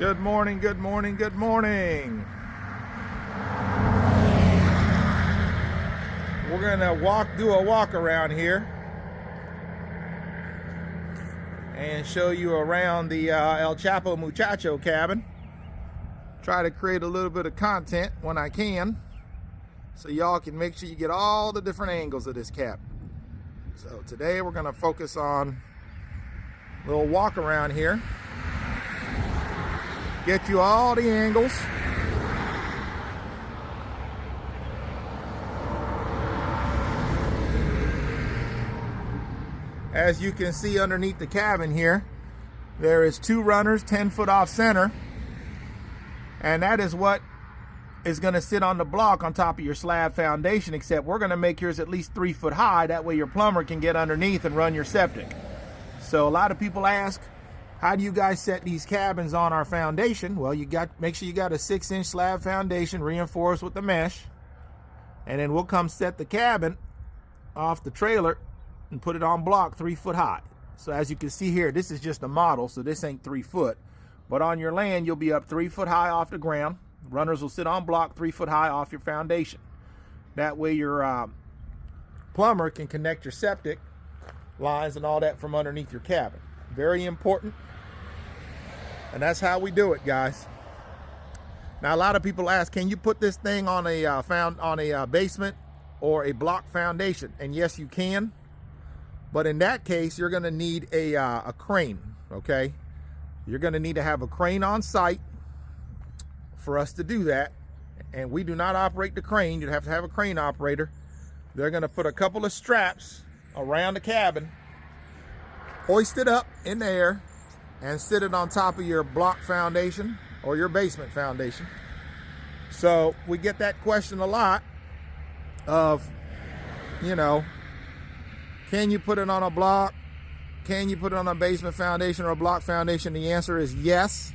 Good morning, good morning, good morning. We're gonna do a walk around here and show you around the El Chapo Muchacho cabin. Try to create a little bit of content when I can, so y'all can make sure you get all the different angles of this cabin. So today we're gonna focus on a little walk around here. Get you all the angles. As you can see underneath the cabin here, there is 2 runners 10 foot off center. And that is what is gonna sit on the block on top of your slab foundation, except we're gonna make yours at least 3 foot high. That way your plumber can get underneath and run your septic. So a lot of people ask, how do you guys set these cabins on our foundation? Well, make sure you got a 6-inch slab foundation reinforced with the mesh, and then we'll come set the cabin off the trailer and put it on block 3 foot high. So as you can see here, this is just a model, so this ain't 3 foot, but on your land you'll be up 3 foot high off the ground. Runners will sit on block 3 foot high off your foundation. That way your plumber can connect your septic lines and all that from underneath your cabin. Very important. And that's how we do it, guys. Now a lot of people ask, can you put this thing on a basement or a block foundation? And yes, you can. But in that case, you're going to need a crane. Okay, you're going to need to have a crane on site for us to do that. And we do not operate the crane. You'd have to have a crane operator. They're going to put a couple of straps around the cabin, hoist it up in the air, and sit it on top of your block foundation or your basement foundation. So we get that question a lot of, can you put it on a block? Can you put it on a basement foundation or a block foundation? The answer is yes,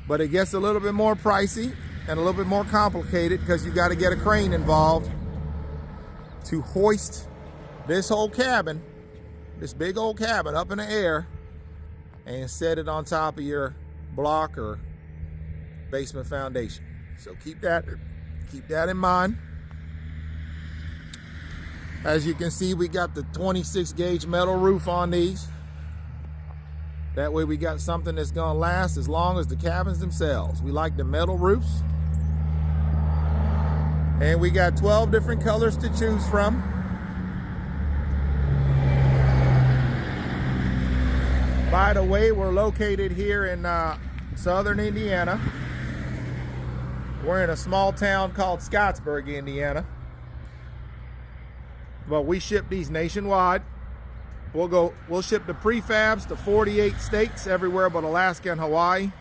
but it gets a little bit more pricey and a little bit more complicated because you got to get a crane involved to hoist this whole cabin, this big old cabin, up in the air and set it on top of your block or basement foundation. So keep that in mind. As you can see, we got the 26 gauge metal roof on these. That way we got something that's gonna last as long as the cabins themselves. We like the metal roofs. And we got 12 different colors to choose from. By the way, we're located here in southern Indiana. We're in a small town called Scottsburg, Indiana. But we ship these nationwide. We'll ship the prefabs to 48 states, everywhere but Alaska and Hawaii.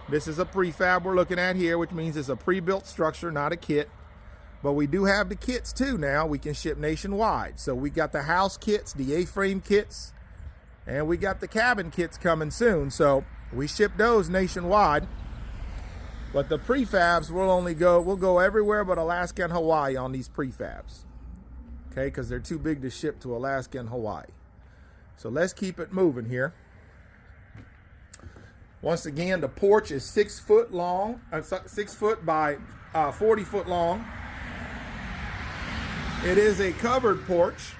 This is a prefab we're looking at here, which means it's a pre-built structure, not a kit. But we do have the kits too now. We can ship nationwide. So we got the house kits, the A-frame kits, and we got the cabin kits coming soon. So we ship those nationwide. But the prefabs we'll go everywhere but Alaska and Hawaii on these prefabs. Okay, because they're too big to ship to Alaska and Hawaii. So let's keep it moving here. Once again, the porch is 6 foot long, 6 foot by 40 foot long. It is a covered porch,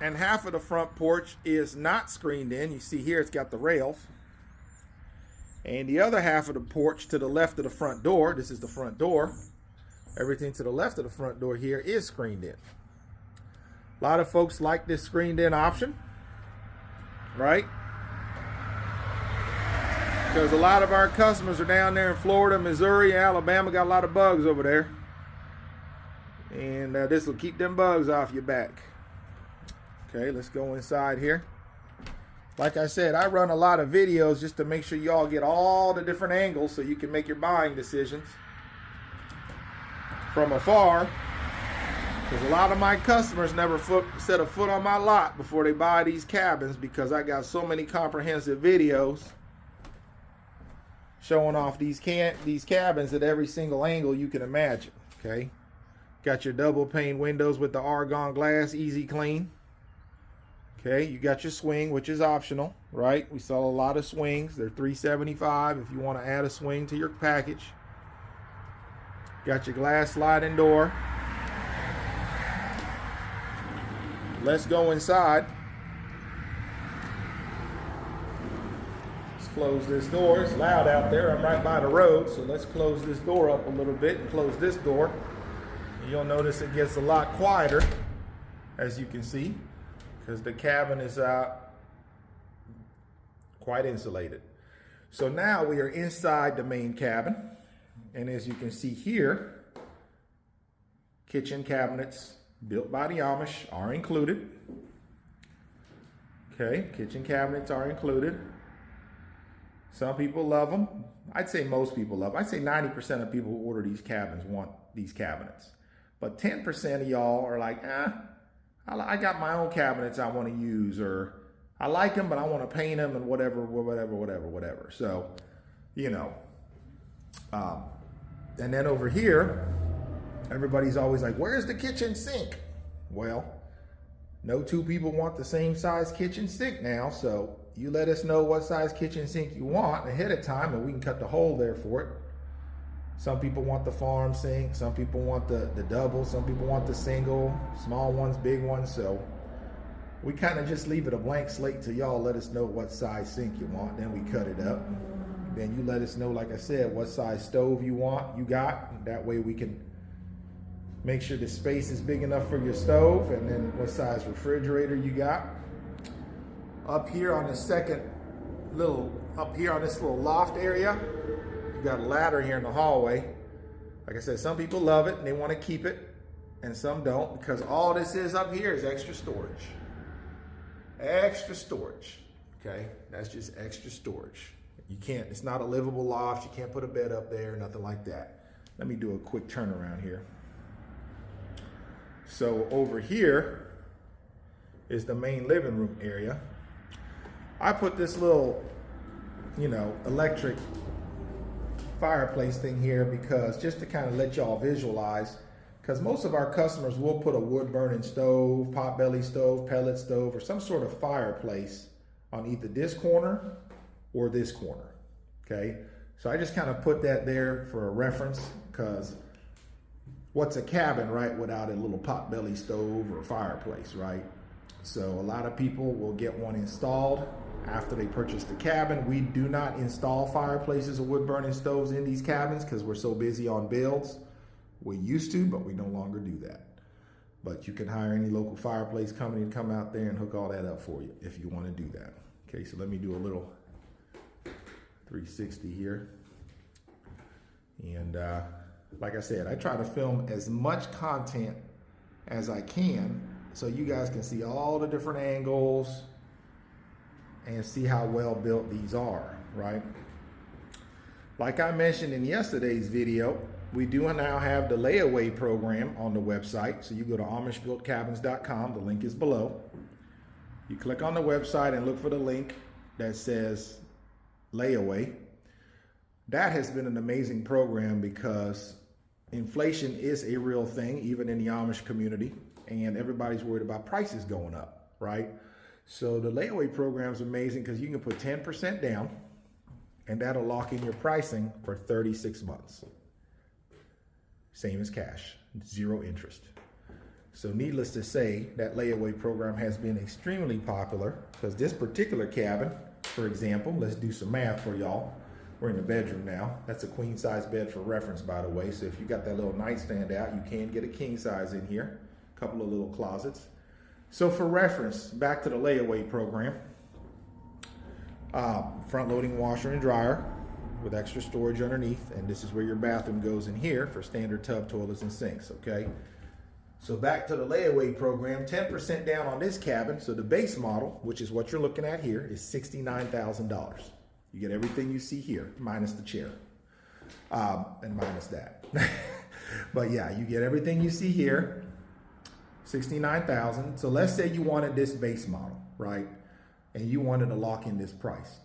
and half of the front porch is not screened in. You see here it's got the rails. And the other half of the porch to the left of the front door, this is the front door, everything to the left of the front door here is screened in. A lot of folks like this screened in option, right? Because a lot of our customers are down there in Florida, Missouri, Alabama, got a lot of bugs over there. And this will keep them bugs off your back. Okay, let's go inside here. Like I said, I run a lot of videos just to make sure y'all get all the different angles so you can make your buying decisions from afar. Because a lot of my customers never set a foot on my lot before they buy these cabins, because I got so many comprehensive videos showing off these cabins at every single angle you can imagine. Okay, got your double pane windows with the argon glass, easy clean. Okay, you got your swing, which is optional, right? We sell a lot of swings. They're $375 if you want to add a swing to your package. Got your glass sliding door. Let's go inside. Let's close this door. It's loud out there. I'm right by the road, so let's close this door up a little bit and close this door. You'll notice it gets a lot quieter, as you can see, because the cabin is quite insulated. So now we are inside the main cabin, and as you can see here, kitchen cabinets built by the Amish are included. Okay, kitchen cabinets are included. Some people love them. I'd say most people love them. I'd say 90% of people who order these cabins want these cabinets. But 10% of y'all are like, I got my own cabinets I want to use, or I like them, but I want to paint them and whatever. So, you know. And then over here, everybody's always like, where's the kitchen sink? Well, no two people want the same size kitchen sink now, so you let us know what size kitchen sink you want ahead of time, and we can cut the hole there for it. Some people want the farm sink, some people want the double, some people want the single, small ones, big ones, so we kind of just leave it a blank slate till y'all let us know what size sink you want, then we cut it up. Then you let us know, like I said, what size stove you got. That way we can make sure the space is big enough for your stove, and then what size refrigerator you got. Up here on this little loft area, you got a ladder here in the hallway. Like I said, some people love it and they want to keep it, and some don't, because all this is up here is extra storage. Extra storage, okay? That's just extra storage. It's not a livable loft. You can't put a bed up there, nothing like that. Let me do a quick turnaround here. So over here is the main living room area. I put this little, electric fireplace thing here because just to kind of let y'all visualize, because most of our customers will put a wood burning stove, potbelly stove, pellet stove, or some sort of fireplace on either this corner or this corner, okay? So I just kind of put that there for a reference, because what's a cabin, right, without a little potbelly stove or fireplace, right? So a lot of people will get one installed after they purchase the cabin. We do not install fireplaces or wood burning stoves in these cabins because we're so busy on builds. We used to, but we no longer do that. But you can hire any local fireplace company to come out there and hook all that up for you if you want to do that. Okay, so let me do a little 360 here. And like I said, I try to film as much content as I can so you guys can see all the different angles and see how well built these are, right? Like I mentioned in yesterday's video, we do now have the layaway program on the website. So you go to amishbuiltcabins.com, the link is below. You click on the website and look for the link that says layaway. That has been an amazing program because inflation is a real thing, even in the Amish community, and everybody's worried about prices going up, right? So the layaway program is amazing because you can put 10% down and that'll lock in your pricing for 36 months. Same as cash, 0 interest. So needless to say, that layaway program has been extremely popular because this particular cabin, for example, let's do some math for y'all. We're in the bedroom now. That's a queen size bed for reference, by the way. So if you got that little nightstand out, you can get a king size in here. A couple of little closets. So for reference, back to the layaway program, front loading washer and dryer with extra storage underneath. And this is where your bathroom goes in here for standard tub, toilets, and sinks, okay? So back to the layaway program, 10% down on this cabin. So the base model, which is what you're looking at here, is $69,000. You get everything you see here, minus the chair, and minus that. But yeah, you get everything you see here, $69,000. So let's say you wanted this base model, right? And you wanted to lock in this price.